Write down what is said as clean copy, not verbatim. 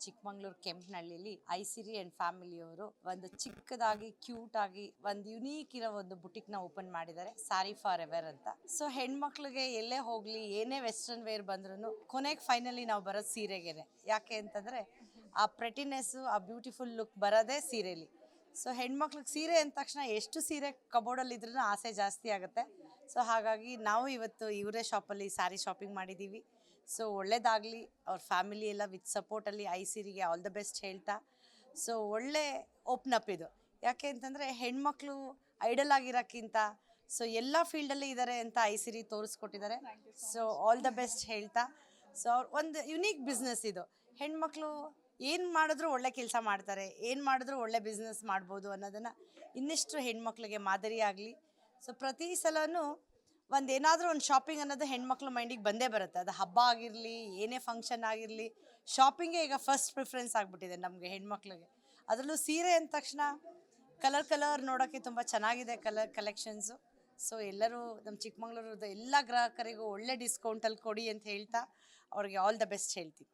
ಚಿಕ್ಕಮಂಗ್ಳೂರು ಕೆಂಪನಹಳ್ಳಿಲಿ ಐಸಿರಿ and ಫ್ಯಾಮಿಲಿಯವರು ಒಂದು ಚಿಕ್ಕದಾಗಿ cute ಆಗಿ ಒಂದು ಯುನೀಕ್ ಇರೋ ಒಂದು ಬುಟಿಕ್ ನ ಓಪನ್ ಮಾಡಿದ್ದಾರೆ, ಸಾರಿ ಫಾರ್ ಎವರ್ ಅಂತ. ಸೊ ಹೆಣ್ಮಕ್ಳಿಗೆ ಎಲ್ಲೇ ಹೋಗ್ಲಿ ಏನೇ ವೆಸ್ಟರ್ನ್ ವೇರ್ ಬಂದ್ರು ಕೊನೆಗೆ ಫೈನಲಿ ನಾವು ಬರೋದು ಸೀರೆಗೆನೆ. ಯಾಕೆ ಅಂತಂದ್ರೆ ಆ ಪ್ರೆಟಿನೆಸ್, ಆ ಬ್ಯೂಟಿಫುಲ್ ಲುಕ್ ಬರೋದೇ ಸೀರೆಲಿ. ಸೊ ಹೆಣ್ಮಕ್ಳಿಗೆ ಸೀರೆ ಅಂದ ತಕ್ಷಣ ಎಷ್ಟು ಸೀರೆ ಕಬೋರ್ಡಲ್ಲಿ ಇದ್ರೂ ಆಸೆ ಜಾಸ್ತಿ ಆಗುತ್ತೆ. ಸೊ ಹಾಗಾಗಿ ನಾವು ಇವತ್ತು ಇವರೇ ಶಾಪಲ್ಲಿ ಸ್ಯಾರಿ ಶಾಪಿಂಗ್ ಮಾಡಿದ್ದೀವಿ. ಸೊ ಒಳ್ಳೇದಾಗಲಿ, ಅವ್ರ ಫ್ಯಾಮಿಲಿ ಎಲ್ಲ ವಿತ್ ಸಪೋರ್ಟಲ್ಲಿ ಐಸಿರಿಗೆ ಆಲ್ ದ ಬೆಸ್ಟ್ ಹೇಳ್ತಾ. ಸೊ ಒಳ್ಳೆ ಓಪನ್ ಅಪ್ ಇದು. ಯಾಕೆ ಅಂತಂದರೆ ಹೆಣ್ಮಕ್ಳು ಐಡಲ್ ಆಗಿರೋಕ್ಕಿಂತ ಸೊ ಎಲ್ಲ ಫೀಲ್ಡಲ್ಲಿ ಇದ್ದಾರೆ ಅಂತ ಐಸಿರಿ ತೋರಿಸ್ಕೊಟ್ಟಿದ್ದಾರೆ. ಸೊ ಆಲ್ ದ ಬೆಸ್ಟ್ ಹೇಳ್ತಾ. ಸೊ ಅವ್ರು ಒಂದು ಯುನೀಕ್ ಬಿಸ್ನೆಸ್ ಇದು. ಹೆಣ್ಮಕ್ಳು ಏನು ಮಾಡಿದ್ರು ಒಳ್ಳೆ ಕೆಲಸ ಮಾಡ್ತಾರೆ, ಏನು ಮಾಡಿದ್ರು ಒಳ್ಳೆ ಬಿಸ್ನೆಸ್ ಮಾಡ್ಬೋದು ಅನ್ನೋದನ್ನು ಇನ್ನಿಷ್ಟು ಹೆಣ್ಮಕ್ಳಿಗೆ ಮಾದರಿ ಆಗಲಿ. ಸೊ ಪ್ರತಿ ಸಲವೂ ಏನಾದರೂ ಒಂದು ಶಾಪಿಂಗ್ ಅನ್ನೋದು ಹೆಣ್ಮಕ್ಳ ಮೈಂಡಿಗೆ ಬಂದೇ ಬರುತ್ತೆ. ಅದು ಹಬ್ಬ ಆಗಿರಲಿ, ಏನೇ ಫಂಕ್ಷನ್ ಆಗಿರಲಿ, ಶಾಪಿಂಗೇ ಈಗ ಫಸ್ಟ್ ಪ್ರಿಫರೆನ್ಸ್ ಆಗಿಬಿಟ್ಟಿದೆ ನಮಗೆ ಹೆಣ್ಮಕ್ಳಿಗೆ. ಅದರಲ್ಲೂ ಸೀರೆ ಅಂದ ತಕ್ಷಣ ಕಲರ್ ನೋಡೋಕ್ಕೆ ತುಂಬ ಚೆನ್ನಾಗಿದೆ ಕಲೆಕ್ಷನ್ಸು. ಸೊ ಎಲ್ಲರೂ ನಮ್ಮ ಚಿಕ್ಕಮಂಗ್ಳೂರದ ಎಲ್ಲ ಗ್ರಾಹಕರಿಗೂ ಒಳ್ಳೆ ಡಿಸ್ಕೌಂಟಲ್ಲಿ ಕೊಡಿ ಅಂತ ಹೇಳ್ತಾ ಅವ್ರಿಗೆ ಆಲ್ ದ ಬೆಸ್ಟ್ ಹೇಳ್ತೀವಿ.